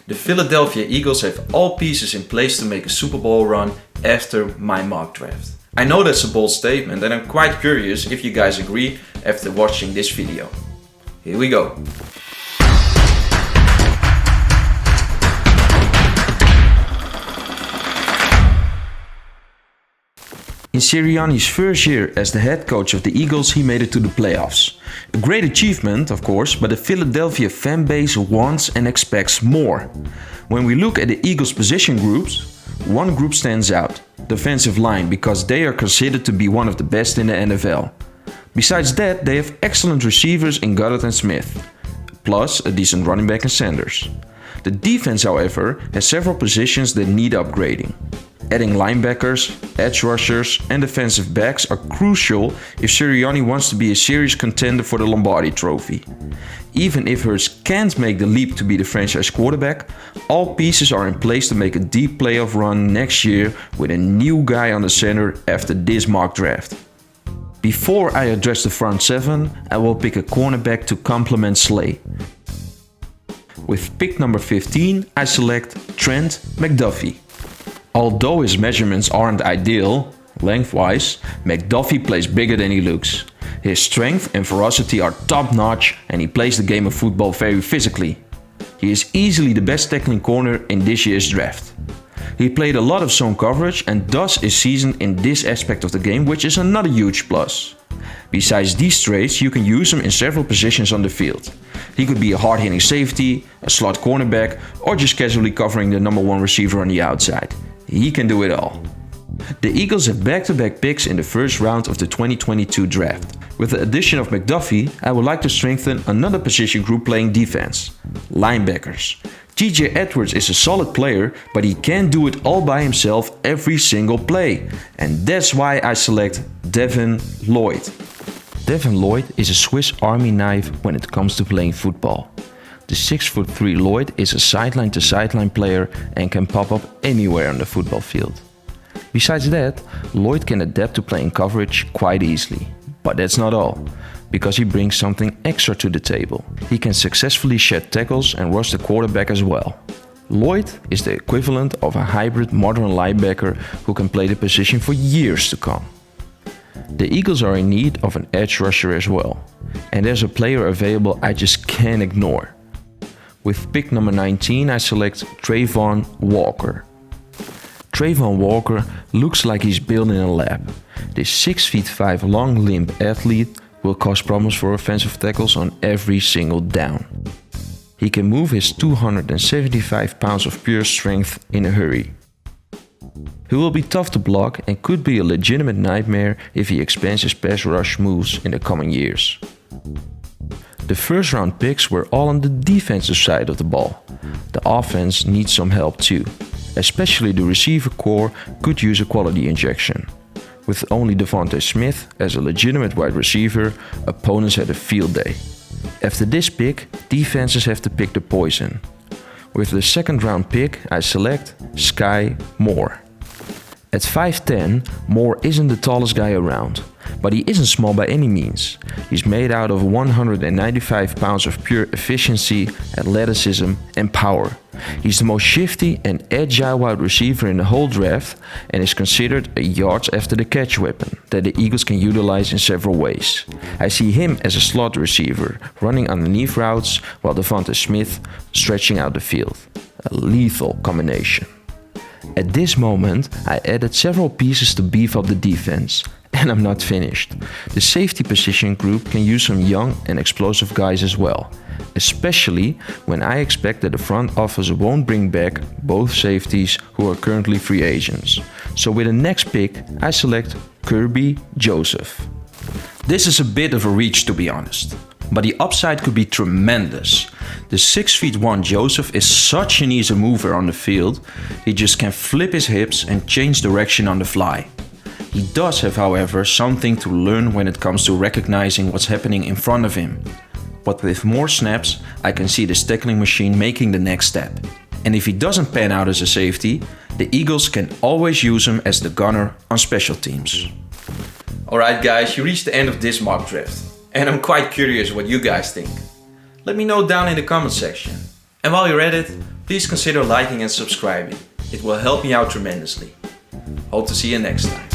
The Philadelphia Eagles have all pieces in place to make a Super Bowl run after my mock draft. I know that's a bold statement and I'm quite curious if you guys agree after watching this video. Here we go. In Sirianni's first year as the head coach of the Eagles, he made it to the playoffs. A great achievement, of course, but the Philadelphia fan base wants and expects more. When we look at the Eagles' position groups, one group stands out, defensive line, because they are considered to be one of the best in the NFL. Besides that, they have excellent receivers in Goddard and Smith, plus a decent running back in Sanders. The defense, however, has several positions that need upgrading. Adding linebackers, edge rushers and defensive backs are crucial if Sirianni wants to be a serious contender for the Lombardi Trophy. Even if Hurts can't make the leap to be the franchise quarterback, all pieces are in place to make a deep playoff run next year with a new guy on the center after this mock draft. Before I address the front seven, I will pick a cornerback to complement Slay. With pick number 15, I select Trent McDuffie. Although his measurements aren't ideal, lengthwise, McDuffie plays bigger than he looks. His strength and ferocity are top-notch and he plays the game of football very physically. He is easily the best tackling corner in this year's draft. He played a lot of zone coverage and thus is seasoned in this aspect of the game, which is another huge plus. Besides these traits, you can use him in several positions on the field. He could be a hard-hitting safety, a slot cornerback, or just casually covering the number one receiver on the outside. He can do it all. The Eagles have back-to-back picks in the first round of the 2022 draft. With the addition of McDuffie, I would like to strengthen another position group playing defense: linebackers. TJ Edwards is a solid player, but he can't do it all by himself every single play. And that's why I select Devin Lloyd. Devin Lloyd is a Swiss Army knife when it comes to playing football. The 6'3" Lloyd is a sideline-to-sideline player and can pop up anywhere on the football field. Besides that, Lloyd can adapt to playing coverage quite easily. But that's not all, because he brings something extra to the table. He can successfully shed tackles and rush the quarterback as well. Lloyd is the equivalent of a hybrid modern linebacker who can play the position for years to come. The Eagles are in need of an edge rusher as well, and there's a player available I just can't ignore. With pick number 19, I select Trayvon Walker. Trayvon Walker looks like he's built in a lab. This 6'5" long-limbed athlete will cause problems for offensive tackles on every single down. He can move his 275 pounds of pure strength in a hurry. He will be tough to block and could be a legitimate nightmare if he expands his pass rush moves in the coming years. The first round picks were all on the defensive side of the ball. The offense needs some help too. Especially the receiver core could use a quality injection. With only Devontae Smith as a legitimate wide receiver, opponents had a field day. After this pick, defenses have to pick the poison. With the second round pick, I select Skye Moore. At 5'10", Moore isn't the tallest guy around, but he isn't small by any means. He's made out of 195 pounds of pure efficiency, athleticism and power. He's the most shifty and agile wide receiver in the whole draft and is considered a yards after the catch weapon that the Eagles can utilize in several ways. I see him as a slot receiver, running underneath routes while Devontae Smith stretching out the field. A lethal combination. At this moment, I added several pieces to beef up the defense. And I'm not finished. The safety position group can use some young and explosive guys as well, especially when I expect that the front office won't bring back both safeties who are currently free agents. So with the next pick, I select Kirby Joseph. This is a bit of a reach, to be honest, but the upside could be tremendous. The 6'1" Joseph is such an easy mover on the field. He just can flip his hips and change direction on the fly. He does have, however, something to learn when it comes to recognizing what's happening in front of him. But with more snaps, I can see this tackling machine making the next step. And if he doesn't pan out as a safety, the Eagles can always use him as the gunner on special teams. Alright guys, you reached the end of this mock draft. And I'm quite curious what you guys think. Let me know down in the comment section. And while you're at it, Please consider liking and subscribing. It will help me out tremendously. Hope to see you next time.